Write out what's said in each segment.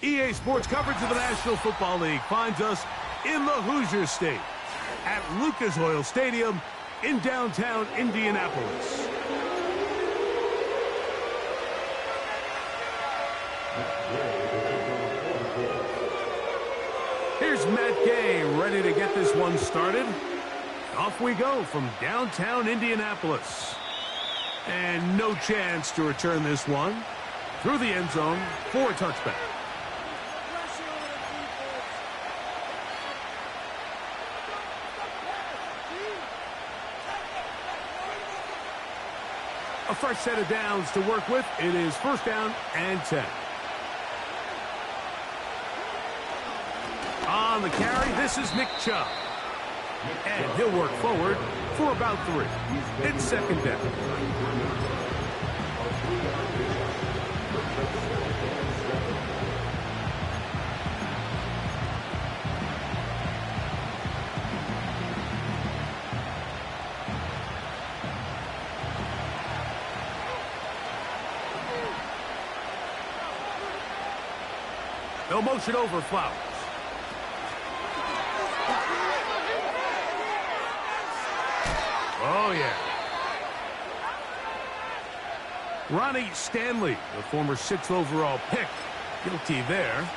EA Sports coverage of the National Football League finds us in the Hoosier State at Lucas Oil Stadium in downtown Indianapolis. Here's Matt Gay ready to get this one started. Off we go from downtown Indianapolis. And no chance to return this one through the end zone for a touchback. A fresh set of downs to work with. It is first down and 10. On the carry, this is Nick Chubb. And he'll work forward for about 3. It's second down. They'll motion over Flowers. Oh, yeah. Ronnie Stanley, the former 6th overall pick, guilty there.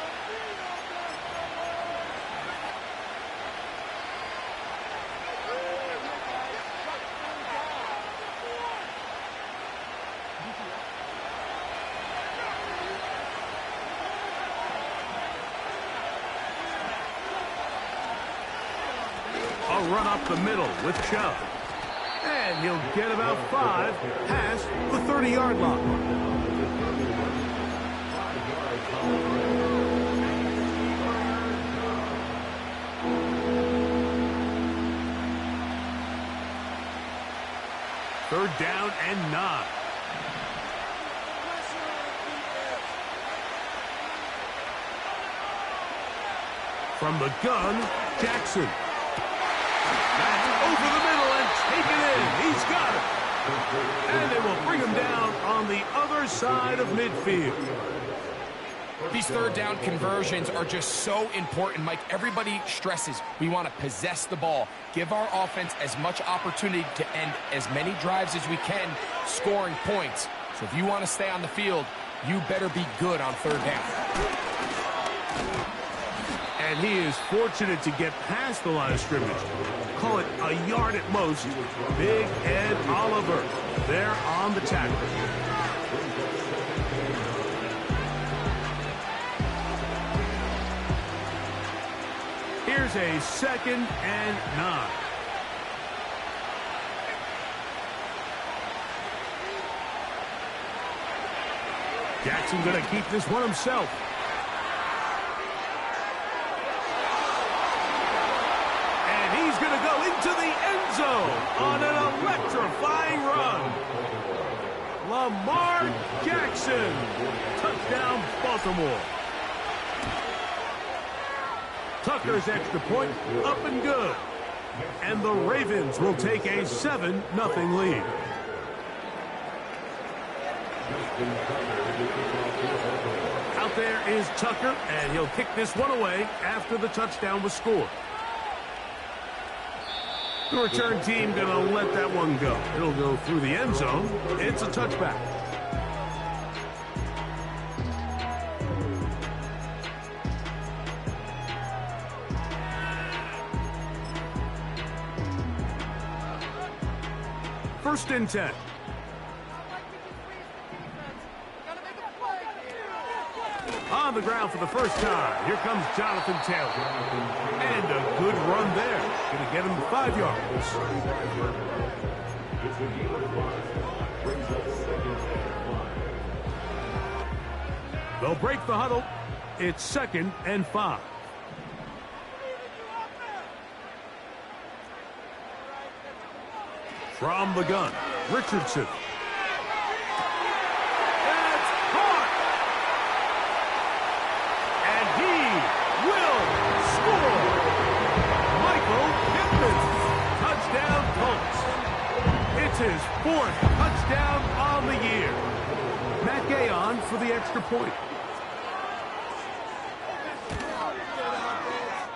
A run up the middle with Chubb. And he'll get about 5 past the 30-yard line. Third down and 9. From the gun, Jackson. Over the middle and taken in. He's got it. And they will bring him down on the other side of midfield. These third down conversions are just so important, Mike. Everybody stresses we want to possess the ball, give our offense as much opportunity to end as many drives as we can, scoring points. So if you want to stay on the field, you better be good on third down. And he is fortunate to get past the line of scrimmage. Call it a yard at most. Big Ed Oliver there on the tackle. Here's a second and 9. Jackson going to keep this one himself. Going to go into the end zone on an electrifying run. Lamar Jackson. Touchdown, Baltimore. Tucker's extra point up and good. And the Ravens will take a 7-0 lead. Out there is Tucker, and he'll kick this one away after the touchdown was scored. The return team going to let that one go. It'll go through the end zone. It's a touchback. First and 10. On the ground for the first time. Here comes Jonathan Taylor. And a good run there. Going to get him 5 yards. They'll break the huddle. It's second and 5. From the gun, Richardson. His 4th touchdown on the year. Matt Gay on for the extra point.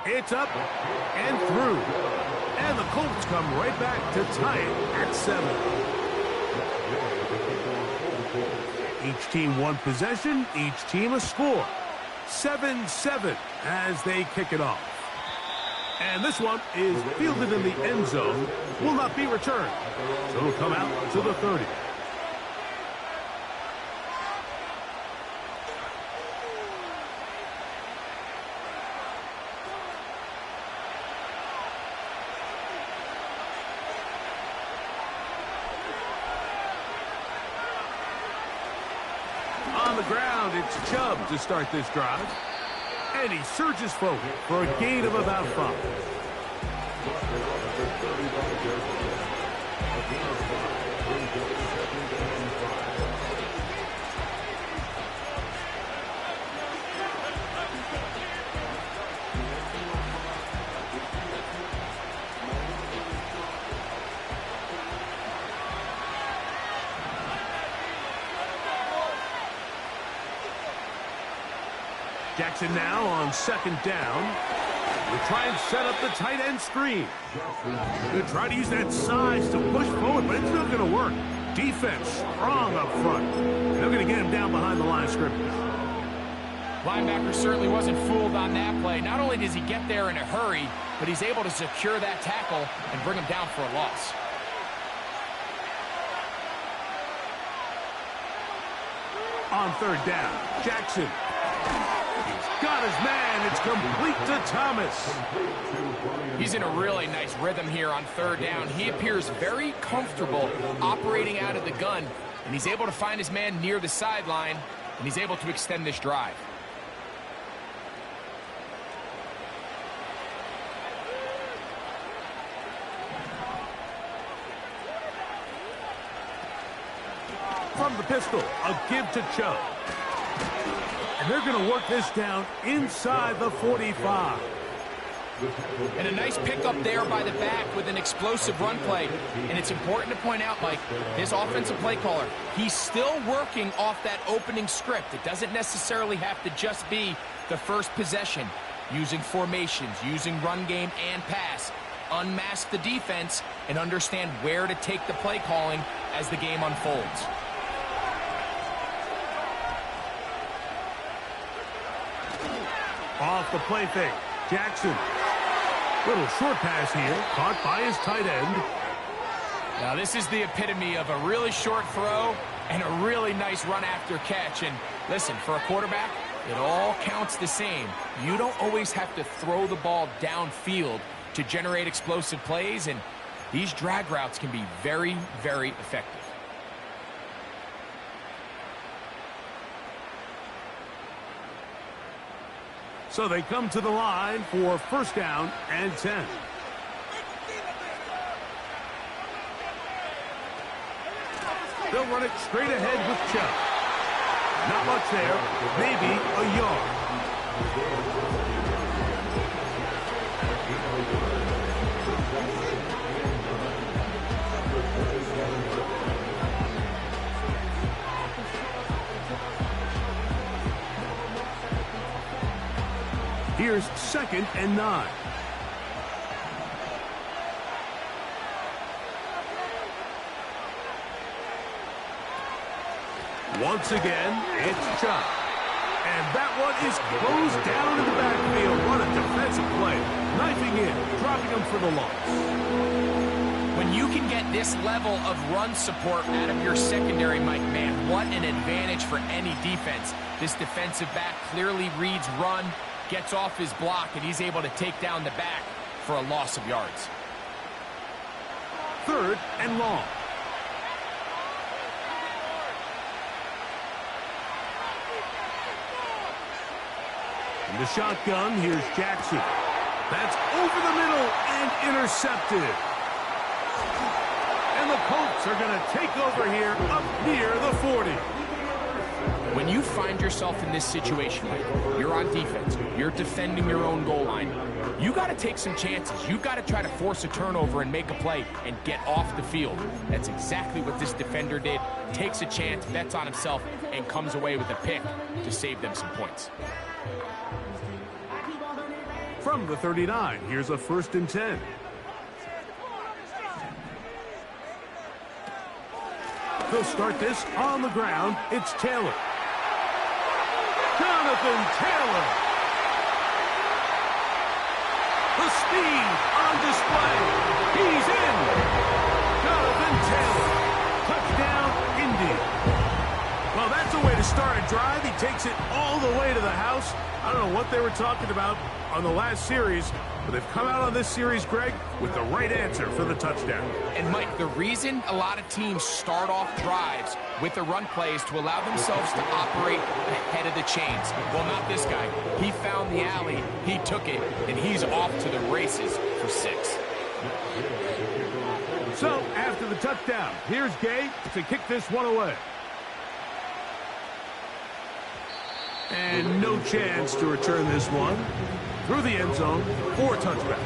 It's up and through. And the Colts come right back to tie it at 7. Each team one possession, each team a score. 7-7 as they kick it off. And this one is fielded in the end zone, will not be returned. So it'll come out to the 30. On the ground, it's Chubb to start this drive. And he surges forward for a gain of about 5. Jackson now on 2nd down. We'll try and set up the tight end screen. They'll try to use that size to push forward, but it's not going to work. Defense strong up front. They're going to get him down behind the line of scrimmage. Linebacker certainly wasn't fooled on that play. Not only does he get there in a hurry, but he's able to secure that tackle and bring him down for a loss. On 3rd down, Jackson. Got his man. It's complete to Thomas. He's in a really nice rhythm here on 3rd down. He appears very comfortable operating out of the gun, and he's able to find his man near the sideline, and he's able to extend this drive. From the pistol, a give to Chubb. And they're going to work this down inside the 45. And a nice pickup there by the back with an explosive run play. And it's important to point out, Mike, this offensive play caller, he's still working off that opening script. It doesn't necessarily have to just be the first possession. Using formations, using run game and pass. Unmask the defense and understand where to take the play calling as the game unfolds. Off the play fake. Jackson. Little short pass here. Caught by his tight end. Now this is the epitome of a really short throw and a really nice run after catch. And listen, for a quarterback, it all counts the same. You don't always have to throw the ball downfield to generate explosive plays. And these drag routes can be very, very effective. So they come to the line for 1st down and 10. They'll run it straight ahead with Chubb. Not much there, maybe a yard. Here's 2nd and 9. Once again, it's Chubb. And that one is closed down in the backfield. What a defensive play. Knifing in, dropping him for the loss. When you can get this level of run support out of your secondary, Mike, man, what an advantage for any defense. This defensive back clearly reads run, gets off his block, and he's able to take down the back for a loss of yards. 3rd and long. In the shotgun, here's Jackson. That's over the middle and intercepted. And the Colts are going to take over here up near the 40. When you find yourself in this situation, Mike, you're on defense, you're defending your own goal line, you got to take some chances. You got to try to force a turnover and make a play and get off the field. That's exactly what this defender did. Takes a chance, bets on himself, and comes away with a pick to save them some points. From the 39, here's a 1st and 10. They'll start this on the ground. It's Taylor. Jonathan Taylor. The speed on display. He's in. Jonathan Taylor. Touchdown, Indy. Well, that's a way to start a drive. He takes it all the way to the house. I don't know what they were talking about on the last series, but they've come out on this series, Greg, with the right answer for the touchdown. And, Mike, the reason a lot of teams start off drives with the run plays to allow themselves to operate ahead of the chains. Well, not this guy. He found the alley, he took it, and he's off to the races for 6. So, after the touchdown, here's Gay to kick this one away. And no chance to return this one through the end zone for a touchback.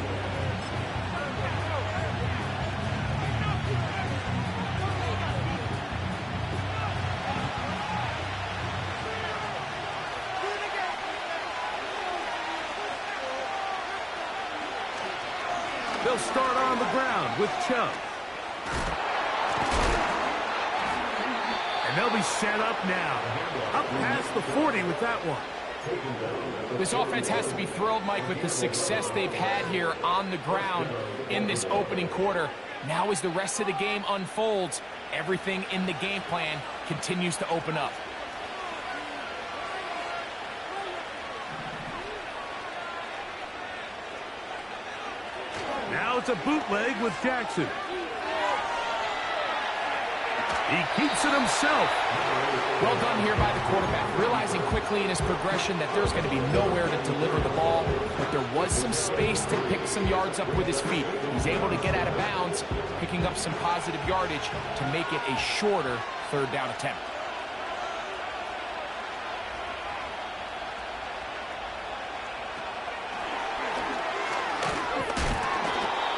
They'll start on the ground with Chubb. And they'll be set up now. Up past the 40 with that one. This offense has to be thrilled, Mike, with the success they've had here on the ground in this opening quarter. Now as the rest of the game unfolds, everything in the game plan continues to open up. Now it's a bootleg with Jackson. He keeps it himself. Well done here by the quarterback, realizing quickly in his progression that there's going to be nowhere to deliver the ball, but there was some space to pick some yards up with his feet. He's able to get out of bounds, picking up some positive yardage to make it a shorter 3rd down attempt.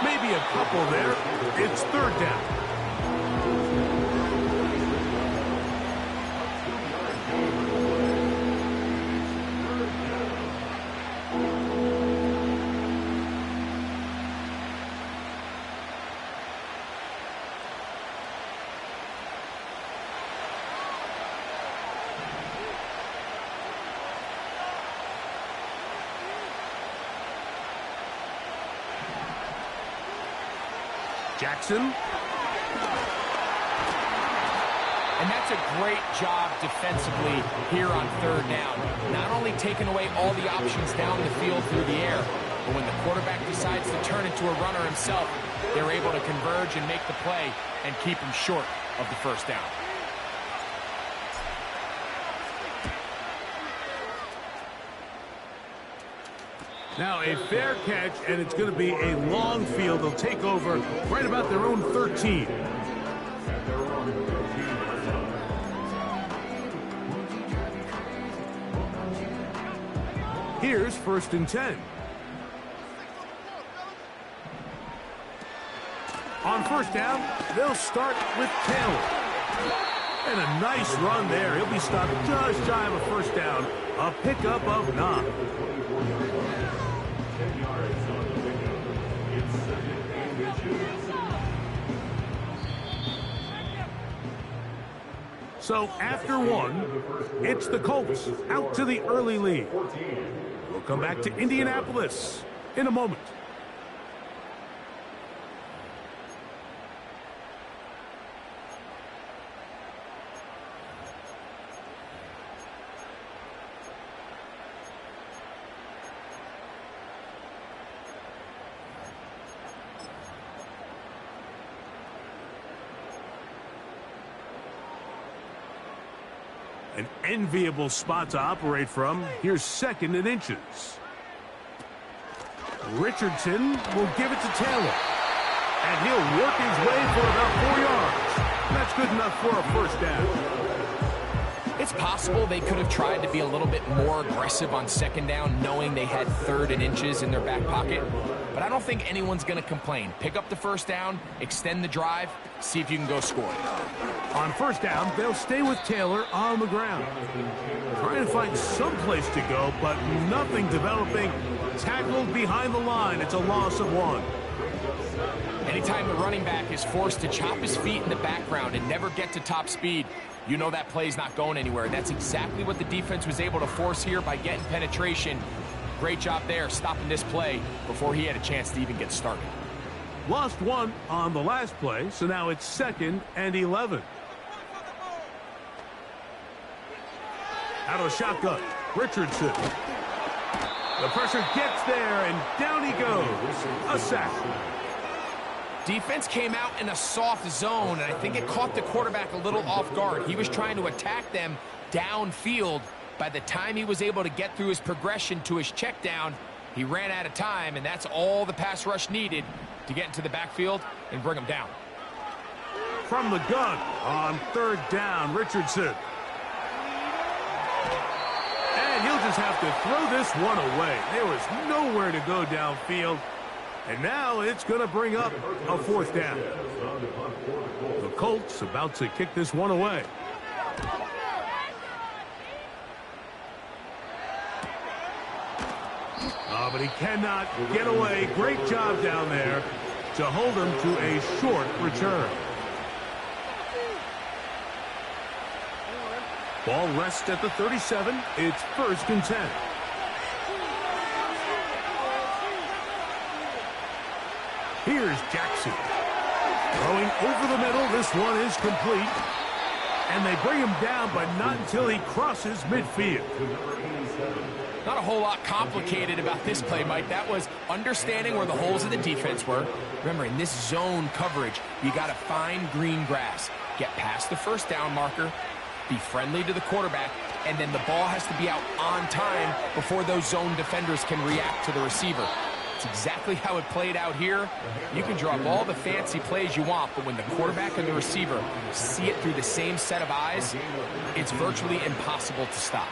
Maybe a couple there. It's 3rd down. Jackson. And that's a great job defensively here on 3rd down. Not only taking away all the options down the field through the air, but when the quarterback decides to turn into a runner himself, they're able to converge and make the play and keep him short of the 1st down. Now a fair catch, and it's going to be a long field. They'll take over right about their own 13. Here's 1st and 10. On 1st down, they'll start with Taylor. And a nice run there. He'll be stopped just shy of a 1st down. A pickup of 9. So after 1, it's the Colts out to the early lead. We'll come back to Indianapolis in a moment. An enviable spot to operate from. Here's 2nd and inches. Richardson will give it to Taylor. And he'll work his way for about 4 yards. That's good enough for a 1st down. It's possible they could have tried to be a little bit more aggressive on second down, knowing they had 3rd and inches in their back pocket. But I don't think anyone's going to complain. Pick up the first down, extend the drive, see if you can go score. On first down, they'll stay with Taylor on the ground. Trying to find some place to go, but nothing developing. Tackled behind the line. It's a loss of 1. Anytime the running back is forced to chop his feet in the background and never get to top speed, you know that play's not going anywhere. That's exactly what the defense was able to force here by getting penetration. Great job there, stopping this play before he had a chance to even get started. Lost 1 on the last play, so now it's 2nd and 11. Out of the shotgun, Richardson. The pressure gets there, and down he goes. A sack. Defense came out in a soft zone, and I think it caught the quarterback a little off guard. He was trying to attack them downfield. By the time he was able to get through his progression to his check down, he ran out of time, and that's all the pass rush needed to get into the backfield and bring him down. From the gun on 3rd down, Richardson. And he'll just have to throw this one away. There was nowhere to go downfield. And now it's going to bring up a 4th down. The Colts about to kick this one away. But he cannot get away. Great job down there to hold him to a short return. Ball rests at the 37. It's 1st and 10. Here's Jackson. Throwing over the middle. This one is complete. And they bring him down, but not until he crosses midfield. Not a whole lot complicated about this play, Mike. That was understanding where the holes of the defense were. Remember, in this zone coverage, you got to find green grass. Get past the first down marker, be friendly to the quarterback, and then the ball has to be out on time before those zone defenders can react to the receiver. It's exactly how it played out here. You can draw up all the fancy plays you want, but when the quarterback and the receiver see it through the same set of eyes, it's virtually impossible to stop.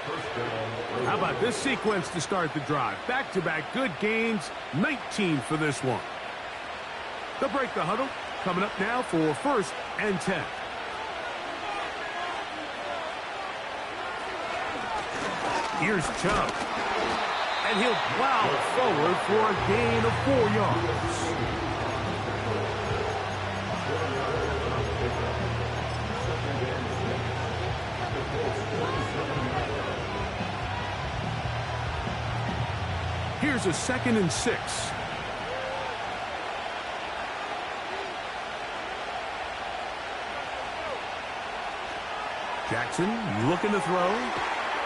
How about this sequence to start the drive? Back-to-back good gains, 19 for this one. They'll break the huddle. Coming up now for 1st and 10. Here's Chubb. And he'll plow forward for a gain of 4 yards. Here's a 2nd and 6. Jackson looking to throw.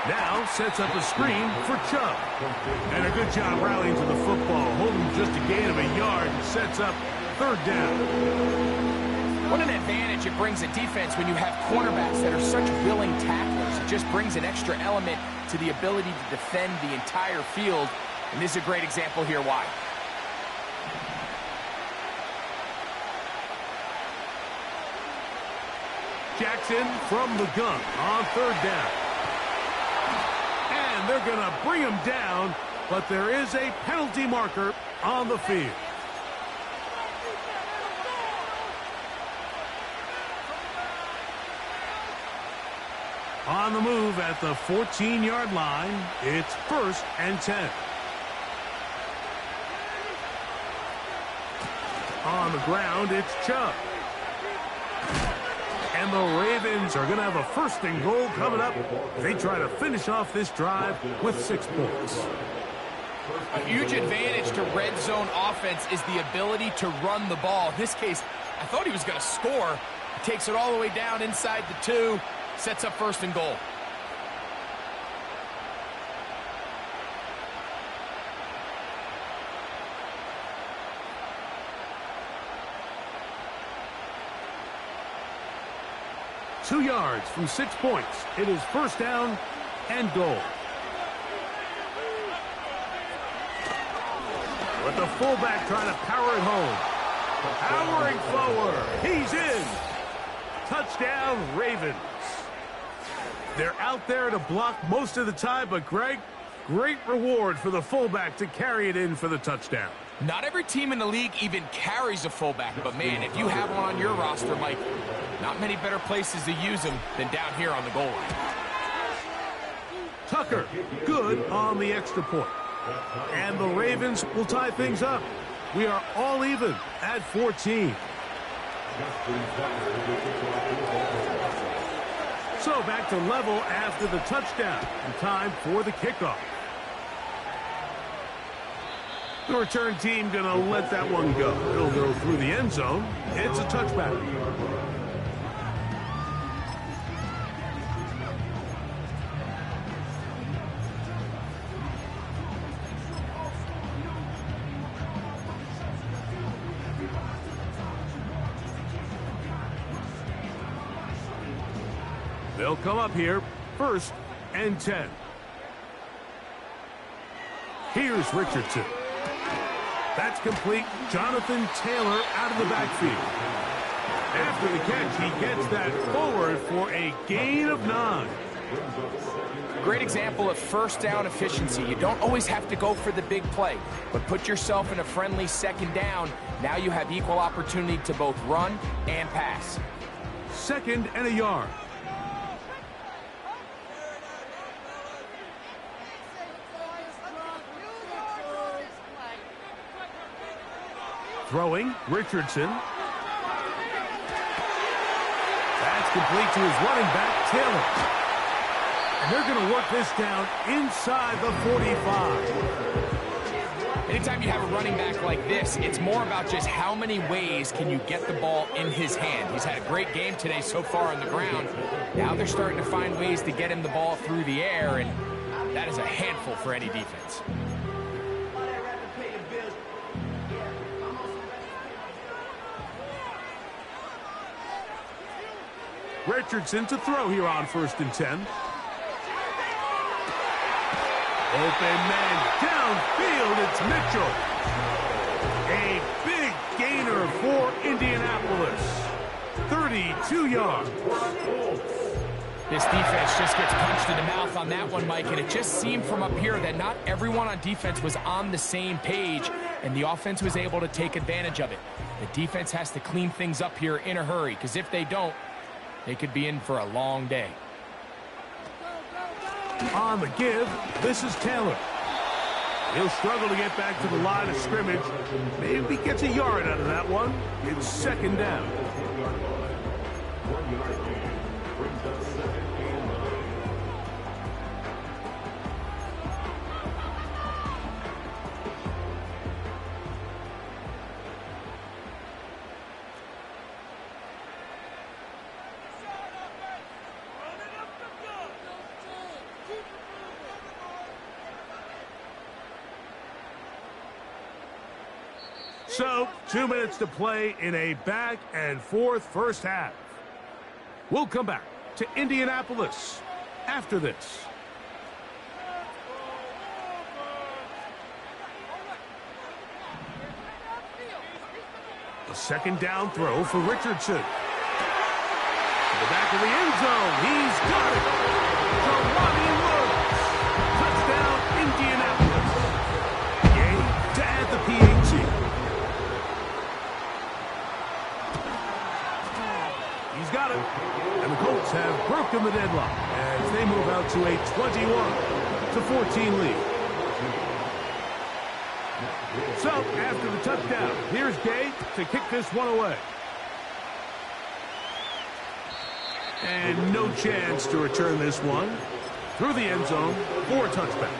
Now sets up a screen for Chubb. And a good job rallying to the football. Holding just a gain of a yard and sets up 3rd down. What an advantage it brings a defense when you have cornerbacks that are such willing tacklers. It just brings an extra element to the ability to defend the entire field. And this is a great example here why. Jackson from the gun on 3rd down. And they're going to bring him down, but there is a penalty marker on the field. On the move at the 14-yard line, it's 1st and 10. On the ground, it's Chubb. And the Ravens are going to have a 1st and goal coming up. They try to finish off this drive with 6 points. A huge advantage to red zone offense is the ability to run the ball. In this case, I thought he was going to score. He takes it all the way down inside the 2, sets up 1st and goal. Two yards from 6 points. It is 1st down and goal. With the fullback trying to power it home. Powering forward. He's in. Touchdown, Ravens. They're out there to block most of the time, but Greg, great reward for the fullback to carry it in for the touchdown. Not every team in the league even carries a fullback, but man, if you have one on your roster, Mike, not many better places to use them than down here on the goal line. Tucker, good on the extra point. And the Ravens will tie things up. We are all even at 14. So back to level after the touchdown. And time for the kickoff. The return team going to let that one go. It'll go through the end zone. It's a touchback. They'll come up here, 1st and 10. Here's Richardson. That's complete. Jonathan Taylor out of the backfield. After the catch, he gets that forward for a gain of 9. Great example of first down efficiency. You don't always have to go for the big play, but put yourself in a friendly 2nd down. Now you have equal opportunity to both run and pass. 2nd and a yard. Throwing, Richardson. That's complete to his running back, Taylor. And they're going to work this down inside the 45. Anytime you have a running back like this, it's more about just how many ways can you get the ball in his hand. He's had a great game today so far on the ground. Now they're starting to find ways to get him the ball through the air, and that is a handful for any defense. Richardson to throw here on 1st and 10. Open man downfield, it's Mitchell. A big gainer for Indianapolis. 32 yards. This defense just gets punched in the mouth on that one, Mike, and it just seemed from up here that not everyone on defense was on the same page, and the offense was able to take advantage of it. The defense has to clean things up here in a hurry, because if they don't, they could be in for a long day. On the give, this is Taylor. He'll struggle to get back to the line of scrimmage. Maybe gets a yard out of that one. It's 2nd down. So, 2 minutes to play in a back and forth first half. We'll come back to Indianapolis after this. A 2nd down throw for Richardson. To the back of the end zone. He's got it. Ronnie Woods. Touchdown, Indianapolis. Gain to add the PAT. He's got it. And the Colts have broken the deadlock as they move out to a 21-14 lead. So, after the touchdown, here's Gay to kick this one away. And no chance to return this one through the end zone for a touchback.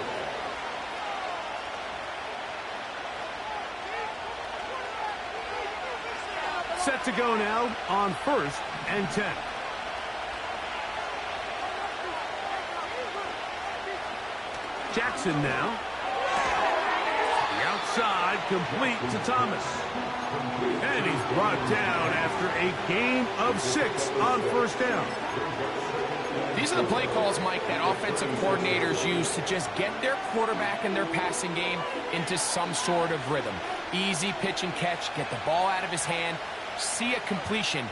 Set to go now on 1st and 10. Jackson now. The outside complete to Thomas. And he's brought down after a gain of 6 on 1st down. These are the play calls, Mike, that offensive coordinators use to just get their quarterback and their passing game into some sort of rhythm. Easy pitch and catch, get the ball out of his hand, see a completion.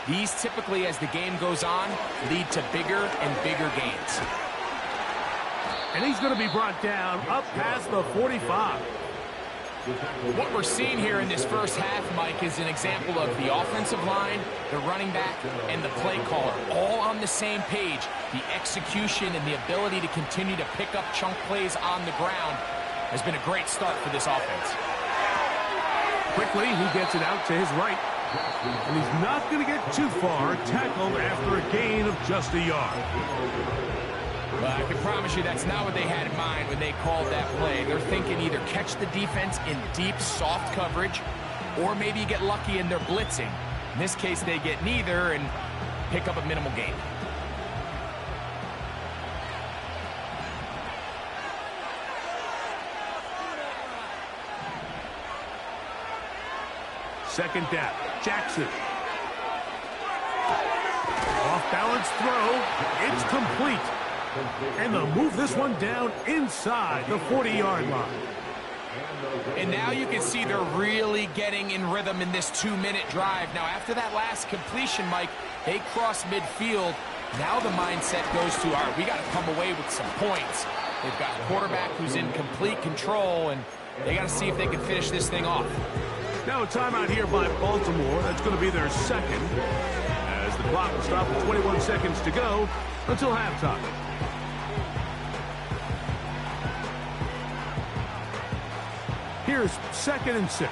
These typically, as the game goes on, lead to bigger and bigger gains. And he's going to be brought down up past the 45. What we're seeing here in this first half, Mike, is an example of the offensive line, the running back, and the play caller all on the same page. The execution and the ability to continue to pick up chunk plays on the ground has been a great start for this offense. Quickly, he gets it out to his right. And he's not going to get too far, tackled after a gain of just a yard. Well, I can promise you that's not what they had in mind when they called that play. They're thinking either catch the defense in deep, soft coverage, or maybe get lucky and they're blitzing. In this case, they get neither and pick up a minimal gain. Second down, Jackson. Off-balance throw, it's complete. And they'll move this one down inside the 40-yard line. And now you can see they're really getting in rhythm in this 2-minute drive. Now, after that last completion, Mike, they cross midfield. Now the mindset goes to, all right, we got to come away with some points. They've got a quarterback who's in complete control, and they got to see if they can finish this thing off. Now a timeout here by Baltimore. That's going to be their second, as the clock will stop with 21 seconds to go until halftime. Here's 2nd and 6.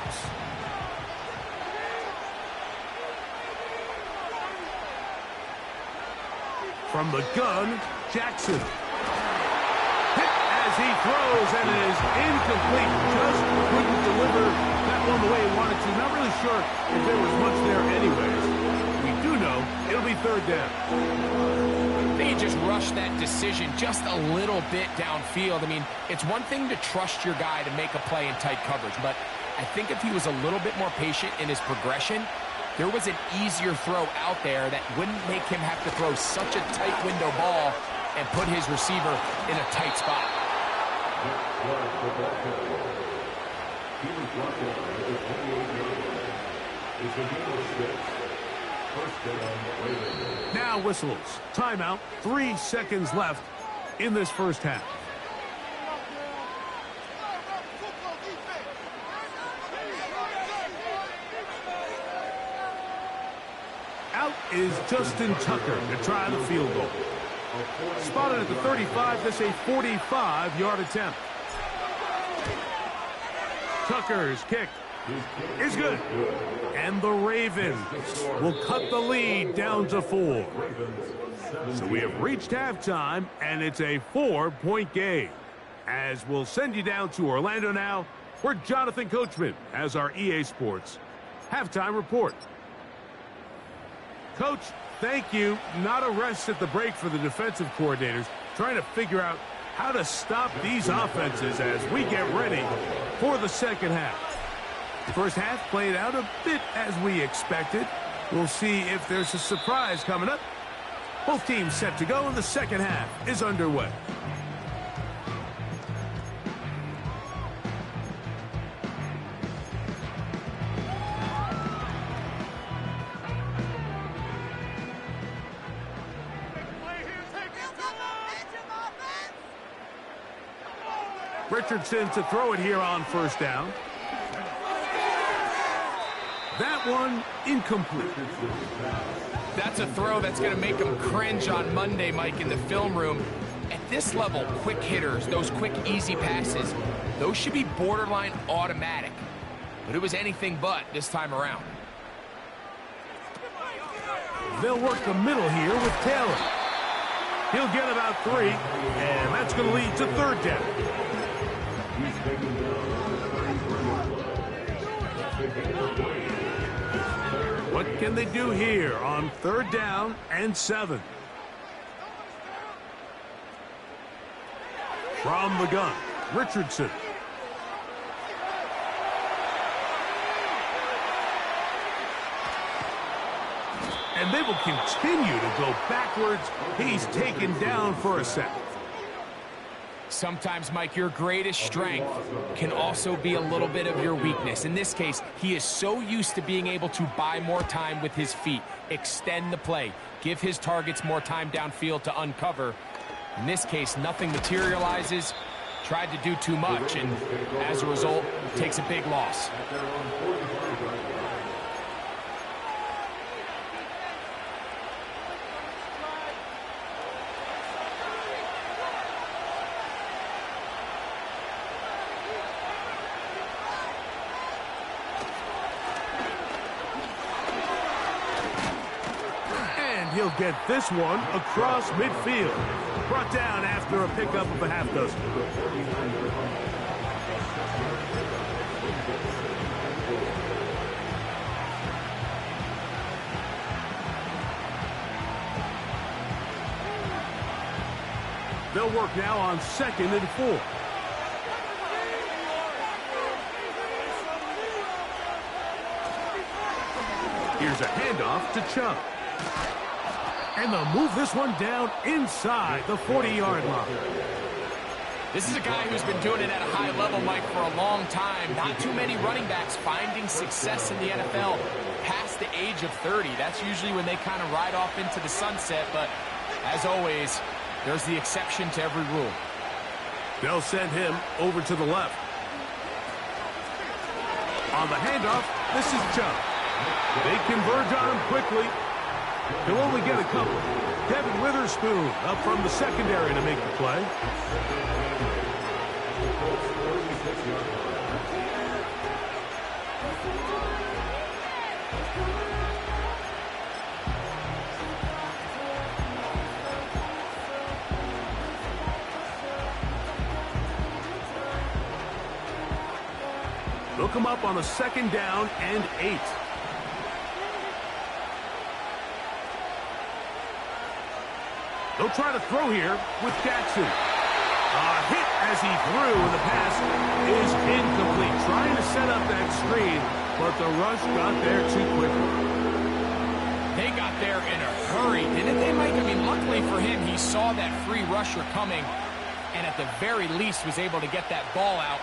From the gun, Jackson. Hit as he throws, and it is incomplete. Just couldn't deliver that one the way he wanted to. Not really sure if there was much there anyways. We do know it'll be 3rd down. They just rushed that decision just a little bit downfield. I mean, it's one thing to trust your guy to make a play in tight coverage, but I think if he was a little bit more patient in his progression, there was an easier throw out there that wouldn't make him have to throw such a tight window ball and put his receiver in a tight spot. Now whistles. Timeout. 3 seconds left in this first half. Out is Justin Tucker to try the field goal. Spotted at the 35. This a 45-yard attempt. Tucker's kick is good. And the Ravens will cut the lead down to 4. So we have reached halftime, and it's a 4-point game. As we'll send you down to Orlando now, where Jonathan Coachman has our EA Sports halftime report. Coach, thank you. Not a rest at the break for the defensive coordinators, trying to figure out how to stop these offenses as we get ready for the second half. The first half played out a bit as we expected. We'll see if there's a surprise coming up. Both teams set to go, and the second half is underway. Richardson to throw it here on first down. That one incomplete. That's a throw that's going to make them cringe on Monday, Mike, in the film room. At this level, quick hitters, those quick, easy passes, those should be borderline automatic. But it was anything but this time around. They'll work the middle here with Taylor. He'll get about 3, and that's going to lead to 3rd down. What can they do here on 3rd down and 7? From the gun, Richardson. And they will continue to go backwards. He's taken down for a sack. Sometimes, Mike, your greatest strength can also be a little bit of your weakness. In this case, he is so used to being able to buy more time with his feet, extend the play, give his targets more time downfield to uncover. In this case, nothing materializes, tried to do too much, and as a result, takes a big loss. He'll get this one across midfield. Brought down after a pickup of a half dozen. They'll work now on 2nd and 4. Here's a handoff to Chubb. And they'll move this one down inside the 40-yard line. This is a guy who's been doing it at a high level, Mike, for a long time. Not too many running backs finding success in the NFL past the age of 30. That's usually when they kind of ride off into the sunset, but as always, there's the exception to every rule. They'll send him over to the left. On the handoff, this is Chubb. They converge on him quickly. He'll only get a couple. Devin Witherspoon up from the secondary to make the play. They'll come up on a 2nd down and 8. They'll try to throw here with Jackson. A hit as he threw, and the pass is incomplete. Trying to set up that screen, but the rush got there too quickly. They got there in a hurry, didn't they, Mike? I mean, luckily for him, he saw that free rusher coming, and at the very least was able to get that ball out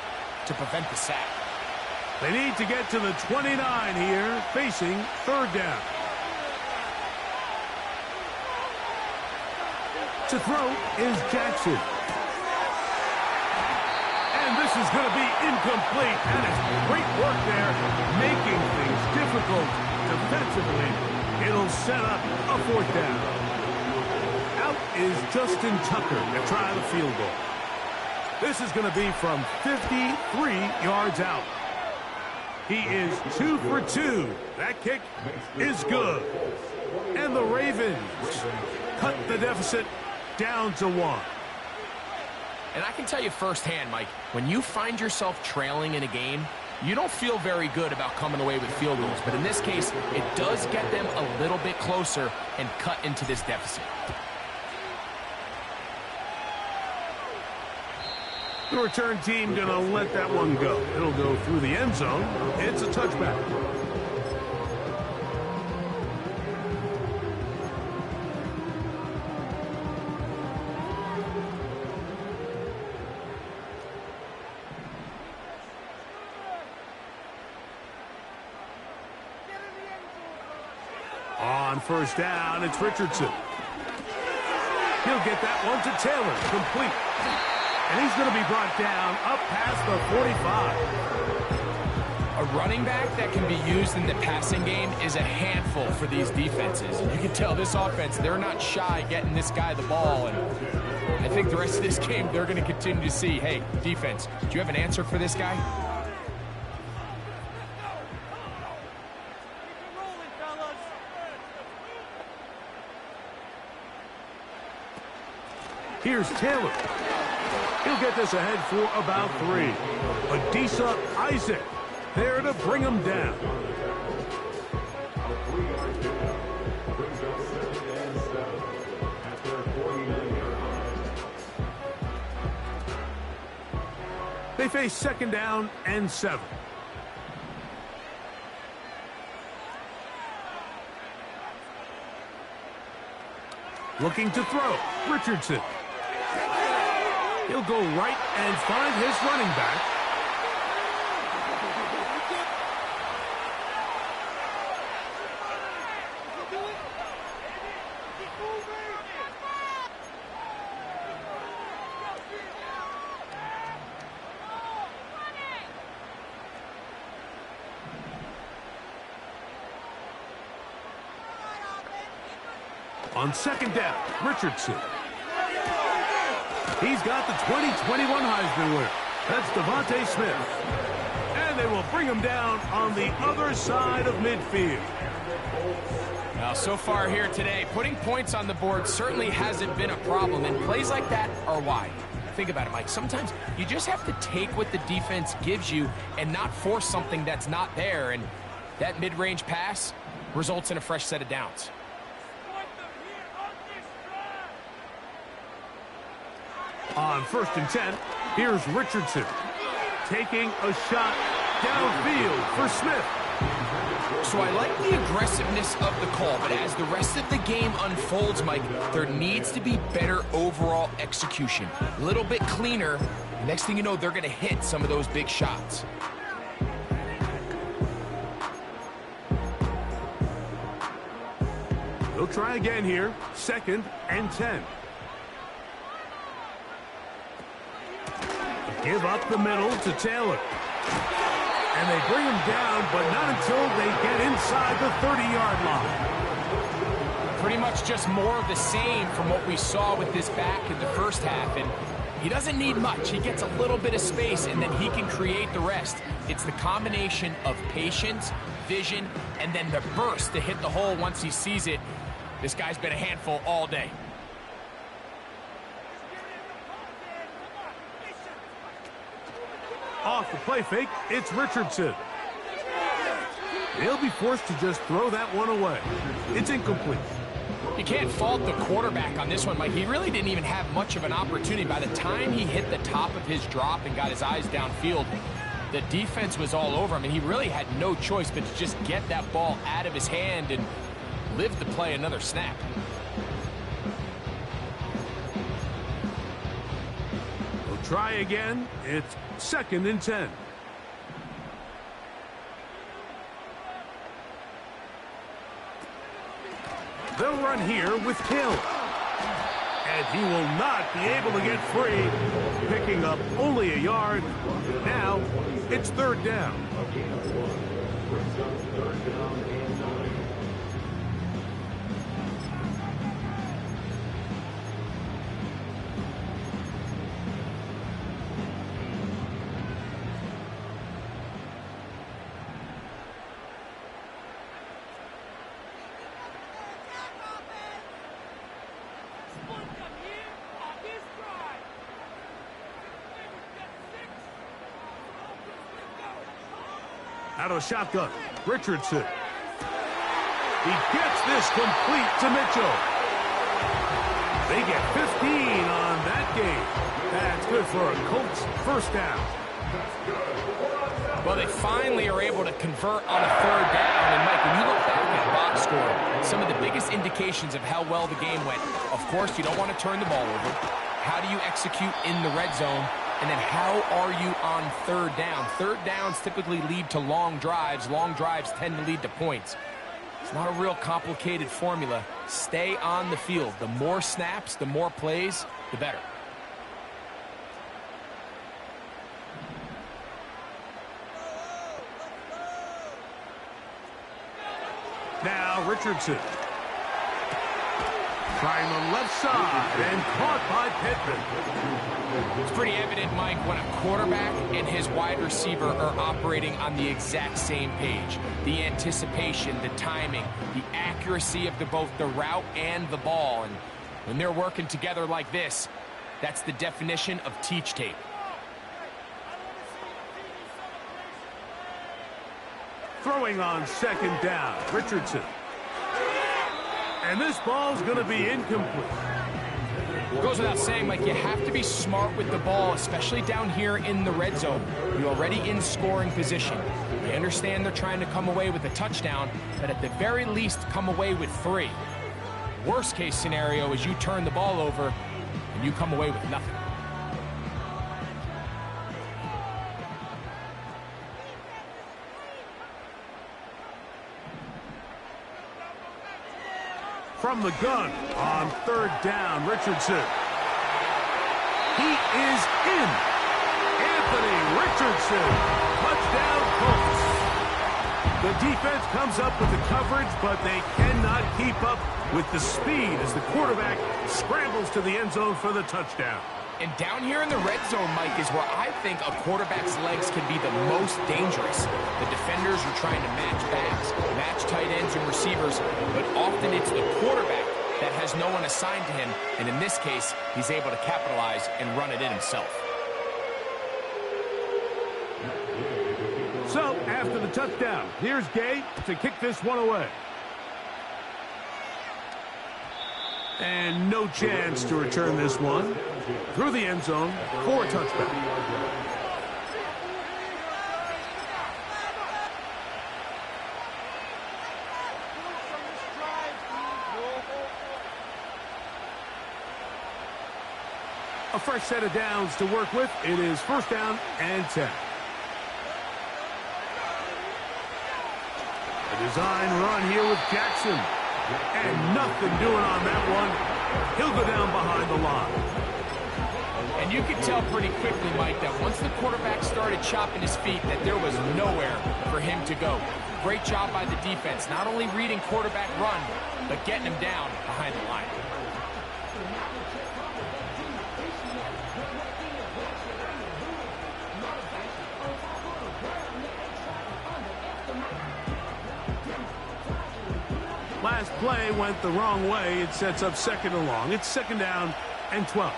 to prevent the sack. They need to get to the 29 here, facing 3rd down. To throw is Jackson. And this is going to be incomplete. And it's great work there, making things difficult defensively. It'll set up a 4th down. Out is Justin Tucker to try the field goal. This is going to be from 53 yards out. He is 2 for 2. That kick is good. And the Ravens cut the deficit down to 1. And I can tell you firsthand, Mike, when you find yourself trailing in a game, you don't feel very good about coming away with field goals. But in this case, it does get them a little bit closer and cut into this deficit. The return team going to let that one go. It'll go through the end zone. It's a touchback. On 1st down, it's Richardson. He'll get that one to Taylor, complete. And he's going to be brought down up past the 45. A running back that can be used in the passing game is a handful for these defenses. You can tell this offense, they're not shy getting this guy the ball. And I think the rest of this game, they're going to continue to see, hey, defense, do you have an answer for this guy? Here's Taylor. He'll get this ahead for about 3. Adisa Isaac there to bring him down. They face 2nd down and 7. Looking to throw, Richardson. He'll go right and find his running back. On second down, Richardson. He's got the 2021 Heisman winner. That's Devontae Smith. And they will bring him down on the other side of midfield. Now, so far here today, putting points on the board certainly hasn't been a problem, and plays like that are why. Think about it, Mike. Sometimes you just have to take what the defense gives you and not force something that's not there, and that mid-range pass results in a fresh set of downs. On 1st and 10, here's Richardson taking a shot downfield for Smith. So I like the aggressiveness of the call, but as the rest of the game unfolds, Mike, there needs to be better overall execution. A little bit cleaner. Next thing you know, they're going to hit some of those big shots. They'll try again here. 2nd and 10. Give up the middle to Taylor. And they bring him down, but not until they get inside the 30-yard line. Pretty much just more of the same from what we saw with this back in the first half. And he doesn't need much. He gets a little bit of space, and then he can create the rest. It's the combination of patience, vision, and then the burst to hit the hole once he sees it. This guy's been a handful all day. Off the play fake, it's Richardson. He'll be forced to just throw that one away. It's incomplete. You can't fault the quarterback on this one, Mike. He really didn't even have much of an opportunity. By the time he hit the top of his drop and got his eyes downfield, the defense was all over him, and he really had no choice but to just get that ball out of his hand and live to play another snap. We'll try again. It's 2nd and 10. They'll run here with Hill. And he will not be able to get free, picking up only a yard. Now, it's 3rd down. Out of shotgun, Richardson. He gets this complete to Mitchell. They get 15 on that game. That's good for a Colts 1st down. Well, they finally are able to convert on a 3rd down. And, Mike, when you look back at box score, some of the biggest indications of how well the game went, of course, you don't want to turn the ball over. How do you execute in the red zone? And then how are you on 3rd down? 3rd downs typically lead to long drives. Long drives tend to lead to points. It's not a real complicated formula. Stay on the field. The more snaps, the more plays, the better. Now Richardson. Trying the left side and caught by Pittman. It's pretty evident, Mike, when a quarterback and his wide receiver are operating on the exact same page. The anticipation, the timing, the accuracy of both the route and the ball. And when they're working together like this, that's the definition of teach tape. Throwing on 2nd down, Richardson. And this ball's going to be incomplete. Goes without saying, Mike, you have to be smart with the ball, especially down here in the red zone. You're already in scoring position. I understand they're trying to come away with a touchdown, but at the very least, come away with 3. Worst case scenario is you turn the ball over and you come away with nothing. from the gun on third down. Richardson. He is in. Anthony Richardson. Touchdown, Colts. The defense comes up with the coverage, but they cannot keep up with the speed as the quarterback scrambles to the end zone for the touchdown. And down here in the red zone, Mike, is where I think a quarterback's legs can be the most dangerous. The defenders are trying to match backs, match tight ends and receivers, but often it's the quarterback that has no one assigned to him, and in this case, he's able to capitalize and run it in himself. So, after the touchdown, here's Gay to kick this one away. And no chance to return this one through the end zone for a touchback. A fresh set of downs to work with. It is first down and 10. A design run here with Jackson. And nothing doing on that one. He'll go down behind the line. And you could tell pretty quickly, Mike, that once the quarterback started chopping his feet, that there was nowhere for him to go. Great job by the defense, not only reading quarterback run, but getting him down behind the line. Last play went the wrong way. It sets up second and long. It's second down and 12.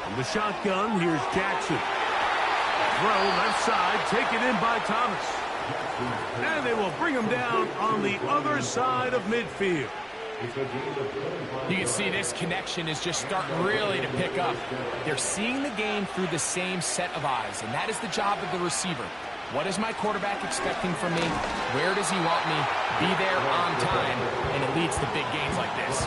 From the shotgun, here's Jackson. Throw left side, taken in by Thomas. And they will bring him down on the other side of midfield. You can see this connection is just starting really to pick up. They're seeing the game through the same set of eyes, and that is the job of the receiver. What is my quarterback expecting from me? Where does he want me? Be there on time, and it leads to big gains like this.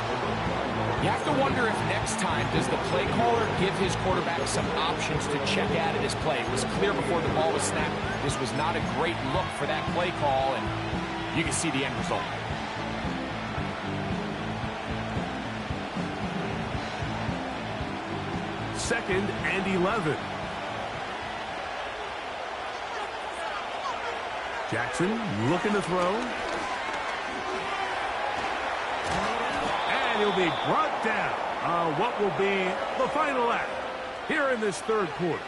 You have to wonder if next time does the play caller give his quarterback some options to check out of his play. It was clear before the ball was snapped. This was not a great look for that play call, and you can see the end result. Second and 11. Jackson looking to throw. And he'll be brought down on what will be the final act here in this third quarter.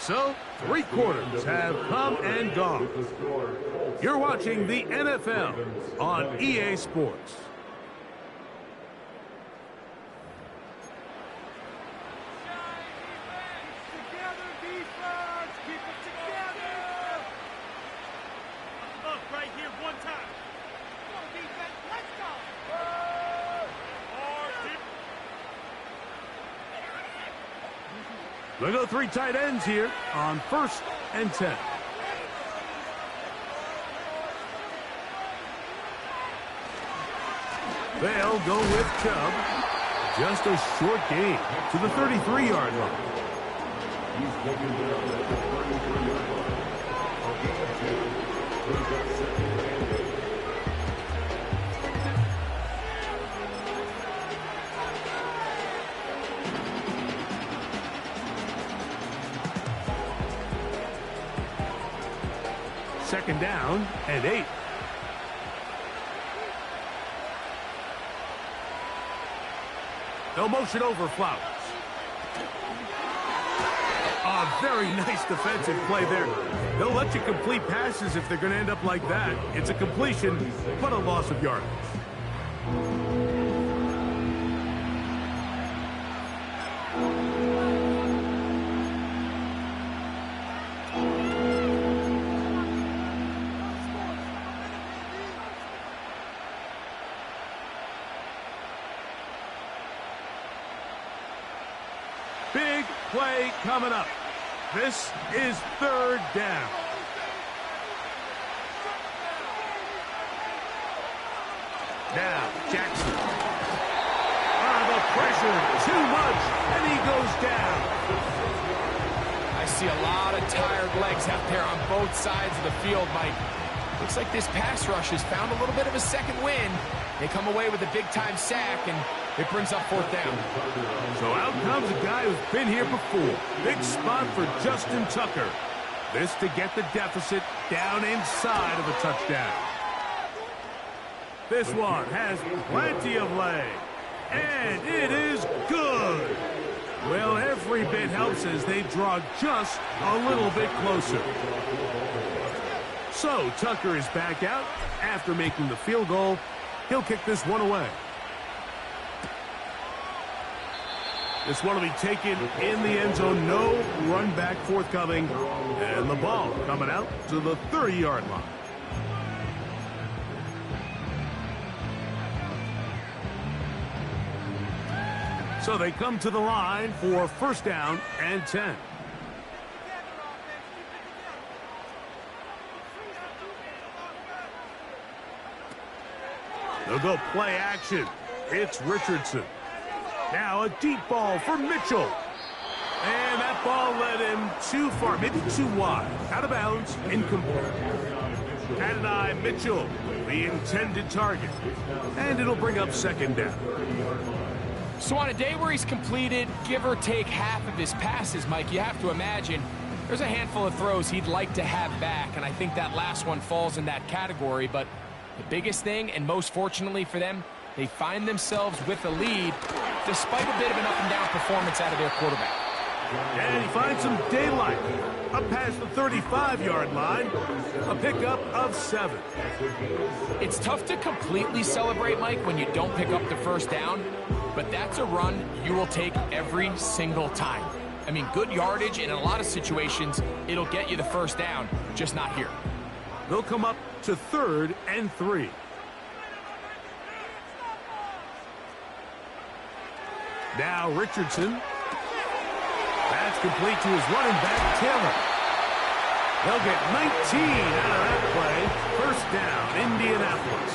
So, 3 quarters have come and gone. You're watching the NFL on EA Sports. They go 3 tight ends here on first and 10. They'll go with Chubb. Just a short gain to the 33-yard line. Second down and 8. They'll motion over Flowers. A very nice defensive play there. They'll let you complete passes if they're going to end up like that. It's a completion, but a loss of yardage. Big play coming up. This is third down. Now, Jackson. The pressure, too much, and he goes down. I see a lot of tired legs out there on both sides of the field, Mike. Looks like this pass rush has found a little bit of a second win. They come away with a big-time sack, and it brings up fourth down. So out comes a guy who's been here before. Big spot for Justin Tucker. This to get the deficit down inside of a touchdown. This one has plenty of leg. And it is good. Well, every bit helps as they draw just a little bit closer. So Tucker is back out after making the field goal. He'll kick this one away. This one will be taken in the end zone. No run back forthcoming. And the ball coming out to the 30-yard line. So they come to the line for first down and 10. They'll go play action. It's Richardson. Now a deep ball for Mitchell. And that ball led him too far, maybe too wide. Out of bounds, incomplete. Adonai Mitchell, the intended target. And it'll bring up second down. So on a day where he's completed, give or take half of his passes, Mike, you have to imagine there's a handful of throws he'd like to have back, and I think that last one falls in that category. But the biggest thing, and most fortunately for them, they find themselves with a lead despite a bit of an up-and-down performance out of their quarterback. And he finds some daylight up past the 35-yard line. A pickup of 7. It's tough to completely celebrate, Mike, when you don't pick up the first down, but that's a run you will take every single time. I mean, good yardage, and in a lot of situations, it'll get you the first down, just not here. They'll come up to 3rd and 3. Now Richardson. That's complete to his running back, Taylor. They'll get 19 out of that play. First down, Indianapolis.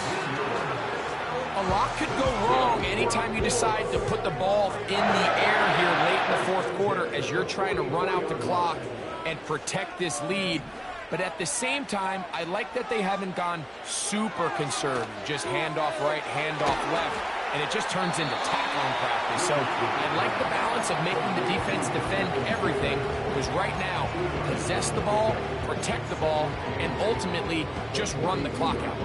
A lot could go wrong anytime you decide to put the ball in the air here late in the fourth quarter as you're trying to run out the clock and protect this lead. But at the same time, I like that they haven't gone super conservative. Just handoff right, handoff left, and it just turns into tackling practice. So I like the balance of making the defense defend everything, because right now, possess the ball, protect the ball, and ultimately just run the clock out.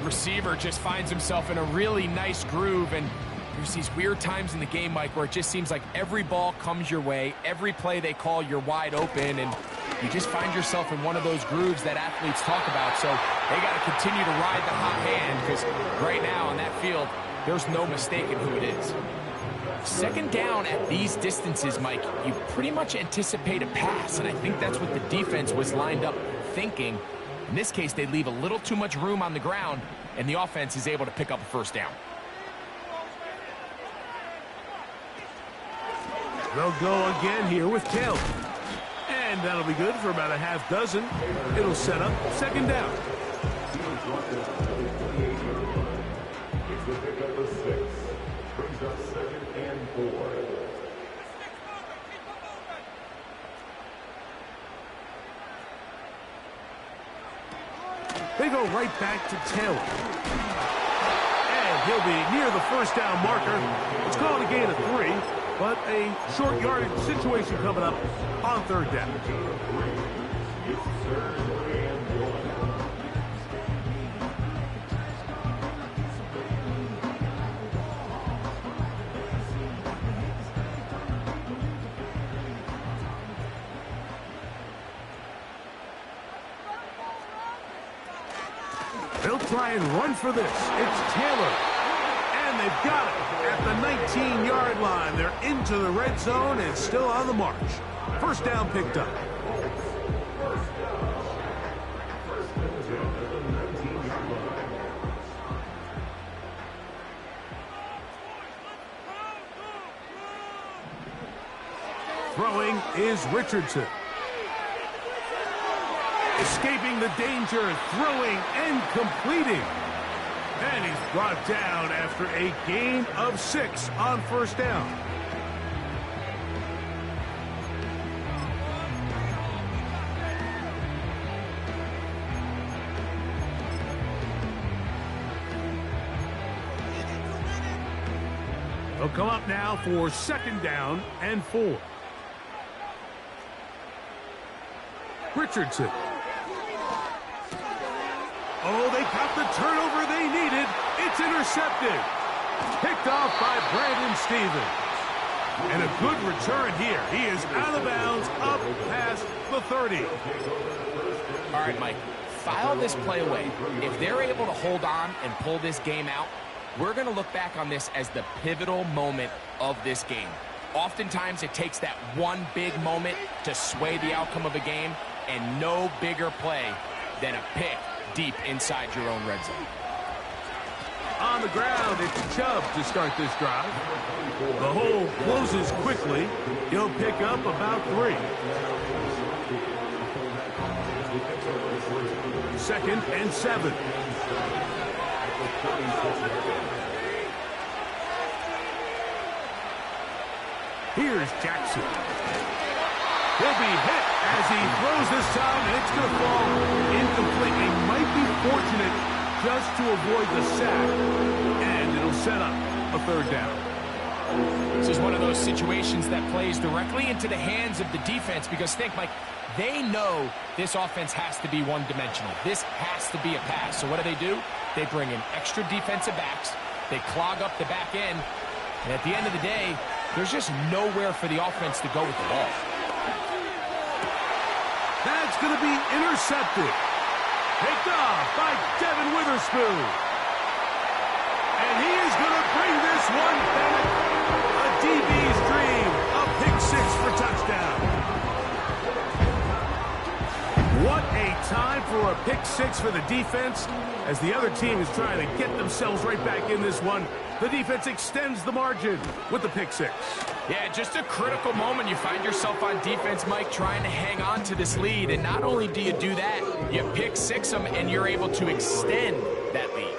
Receiver just finds himself in a really nice groove, and there's these weird times in the game, Mike, where it just seems like every ball comes your way, every play they call, you're wide open, and you just find yourself in one of those grooves that athletes talk about. So they got to continue to ride the hot hand, because right now on that field, there's no mistaking who it is. Second down at these distances, Mike, you pretty much anticipate a pass, and I think that's what the defense was lined up thinking. In this case, they leave a little too much room on the ground, and the offense is able to pick up a first down. They'll go again here with Taylor. And that'll be good for about a half dozen. It'll set up second down. They go right back to Taylor. And he'll be near the first down marker. It's called a gain of 3, but a short yardage situation coming up on third down. They'll try and run for this. It's Taylor. And they've got it at the 19-yard line. They're into the red zone and still on the march. First down picked up. Throwing is Richardson. Escaping the danger, throwing and completing. And he's brought down after a gain of 6 on first down. They'll come up now for 2nd down and 4. Richardson. Oh, they got the turnover they needed. It's intercepted. Picked off by Brandon Stevens. And a good return here. He is out of bounds up past the 30. All right, Mike, file this play away. If they're able to hold on and pull this game out, we're going to look back on this as the pivotal moment of this game. Oftentimes, it takes that one big moment to sway the outcome of a game, and no bigger play than a pick deep inside your own red zone. On the ground, it's Chubb to start this drive. The hole closes quickly. He'll pick up about 3. 2nd and 7. Here's Jackson. He'll be hit as he throws this time, and it's going to fall incomplete. He might be fortunate just to avoid the sack, and it'll set up a 3rd down. This is one of those situations that plays directly into the hands of the defense because think, Mike, they know this offense has to be one-dimensional. This has to be a pass. So what do? They bring in extra defensive backs. They clog up the back end. And at the end of the day, there's just nowhere for the offense to go with the ball. That's going to be intercepted. Picked off by Devin Witherspoon. And he is going to bring this one back. A DB's dream. A pick 6 for touchdown. What a time for a pick 6 for the defense. As the other team is trying to get themselves right back in this one, the defense extends the margin with the pick 6. Yeah, just a critical moment. You find yourself on defense, Mike, trying to hang on to this lead. And not only do you do that, you pick 6 them, and you're able to extend that lead.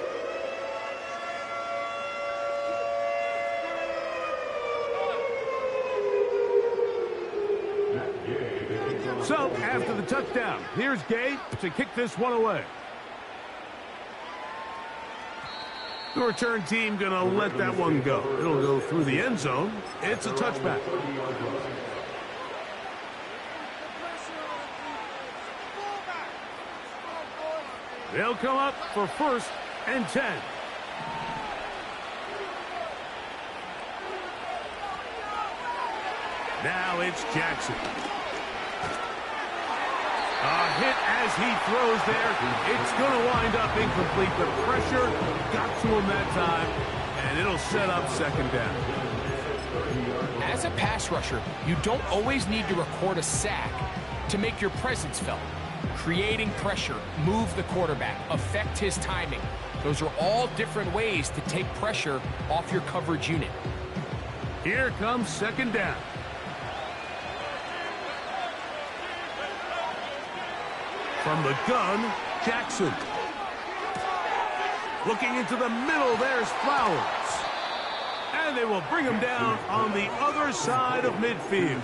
So, after the touchdown, here's Gay to kick this one away. The return team going to let that one go. It'll go through the end zone. It's a touchback. They'll come up for 1st and 10. Now it's Jackson. A hit as he throws there. It's going to wind up incomplete. The pressure got to him that time, and it'll set up 2nd down. As a pass rusher, you don't always need to record a sack to make your presence felt. Creating pressure, move the quarterback, affect his timing. Those are all different ways to take pressure off your coverage unit. Here comes 2nd down. From the gun, Jackson. Looking into the middle, there's Flowers. And they will bring him down on the other side of midfield.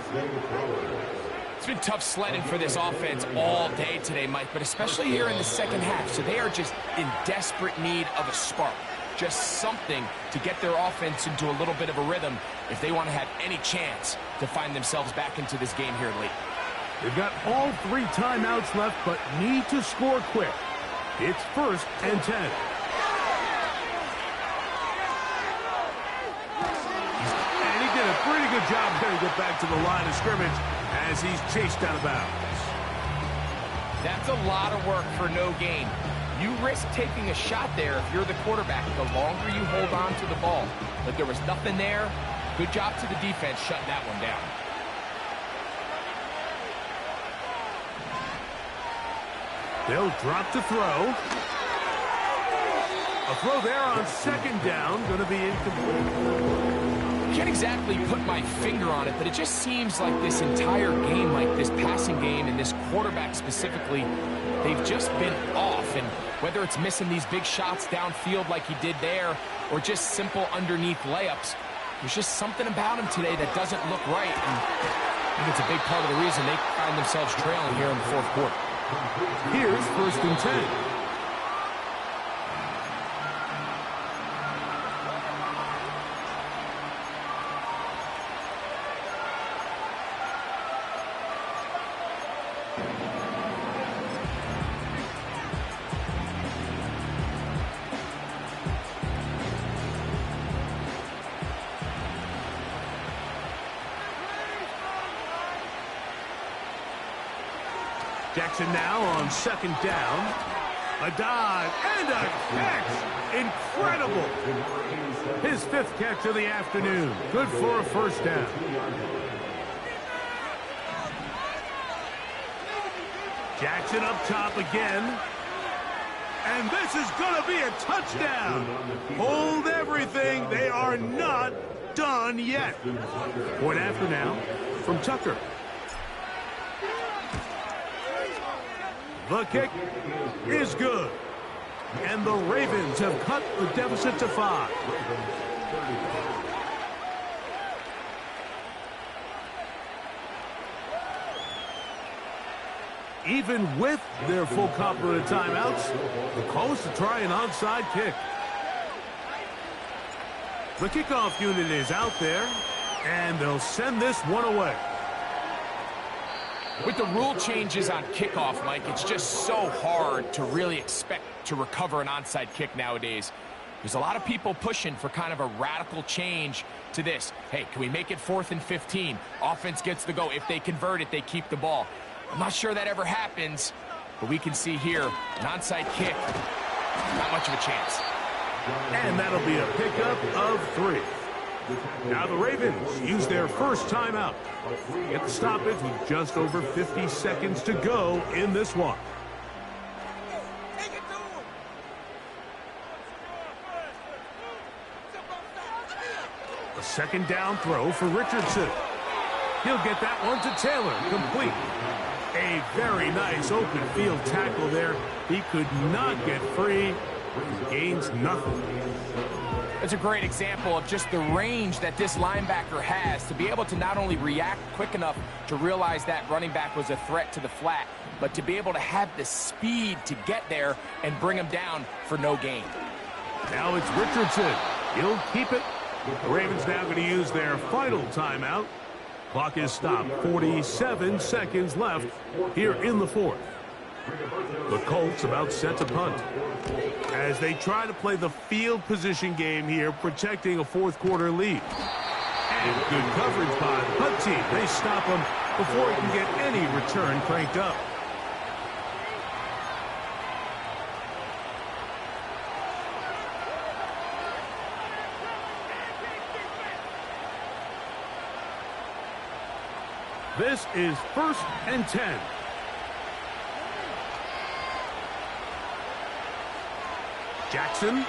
It's been tough sledding for this offense all day today, Mike, but especially here in the 2nd half. So they are just in desperate need of a spark. Just something to get their offense into a little bit of a rhythm if they want to have any chance to find themselves back into this game here late. They've got all 3 timeouts left, but need to score quick. It's 1st and 10. And he did a pretty good job there to get back to the line of scrimmage as he's chased out of bounds. That's a lot of work for no gain. You risk taking a shot there if you're the quarterback the longer you hold on to the ball. But there was nothing there. Good job to the defense shutting that one down. They'll drop to throw. A throw there on 2nd down, going to be incomplete. Can't exactly put my finger on it, but it just seems like this entire game, like this passing game and this quarterback specifically, they've just been off. And whether it's missing these big shots downfield like he did there or just simple underneath layups, there's just something about him today that doesn't look right. And I think it's a big part of the reason they find themselves trailing here in the 4th quarter. Here's 1st and 10. Jackson now on second down. A dive and a catch. Incredible. His 5th catch of the afternoon. Good for a first down. Jackson up top again. And this is going to be a touchdown. Hold everything. They are not done yet. Point after now from Tucker. The kick is good. And the Ravens have cut the deficit to 5. Even with their full complement of timeouts, the call is to try an onside kick. The kickoff unit is out there, and they'll send this one away. With the rule changes on kickoff, Mike, it's just so hard to really expect to recover an onside kick nowadays. There's a lot of people pushing for kind of a radical change to this. Hey, can we make it 4th and 15? Offense gets the go. If they convert it, they keep the ball. I'm not sure that ever happens, but we can see here an onside kick, not much of a chance. And that'll be a pickup of 3. Now the Ravens use their first timeout. Get the stoppage with just over 50 seconds to go in this one. A second down throw for Richardson. He'll get that one to Taylor, complete. A very nice open field tackle there. He could not get free. He gains nothing. That's a great example of just the range that this linebacker has to be able to not only react quick enough to realize that running back was a threat to the flat, but to be able to have the speed to get there and bring him down for no gain. Now it's Richardson. He'll keep it. The Ravens now going to use their final timeout. Clock is stopped. 47 seconds left here in the 4th. The Colts about set to punt as they try to play the field position game here, protecting a 4th quarter lead. And good coverage by the punt team. They stop him before he can get any return cranked up. This is 1st and 10. Jackson. And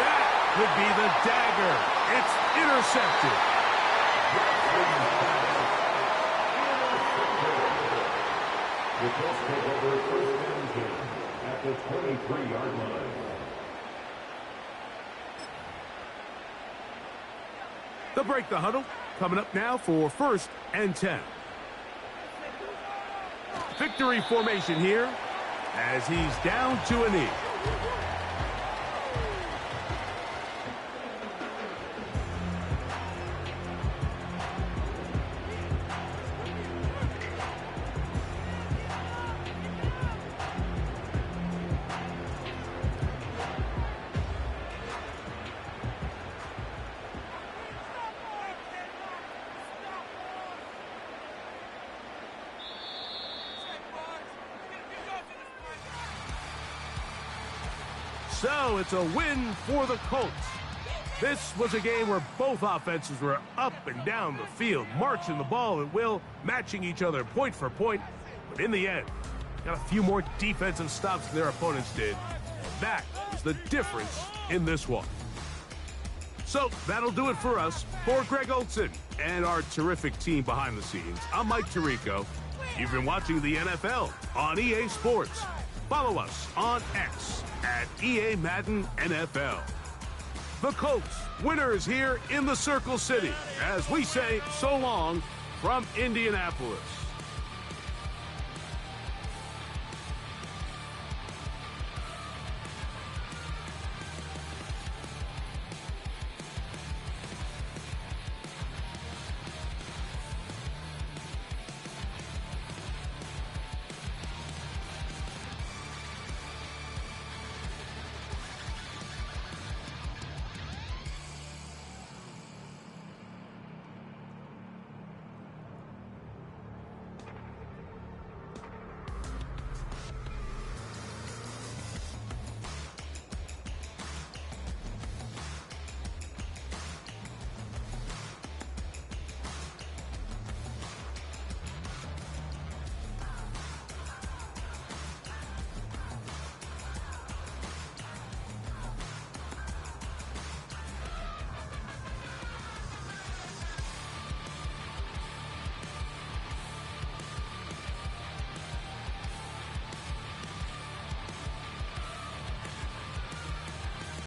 that would be the dagger. It's intercepted. The Colts take over 1st and 10 at the 23-yard line. They'll break the huddle. Coming up now for 1st and 10. Victory formation here as he's down to a knee. So it's a win for the Colts. This was a game where both offenses were up and down the field, marching the ball at will, matching each other point for point. But in the end, got a few more defensive stops than their opponents did. That is the difference in this one. So that'll do it for us. For Greg Olson and our terrific team behind the scenes, I'm Mike Tirico. You've been watching the NFL on EA Sports. Follow us on X at EA Madden NFL. The Colts, winners here in the Circle City, as we say so long from Indianapolis.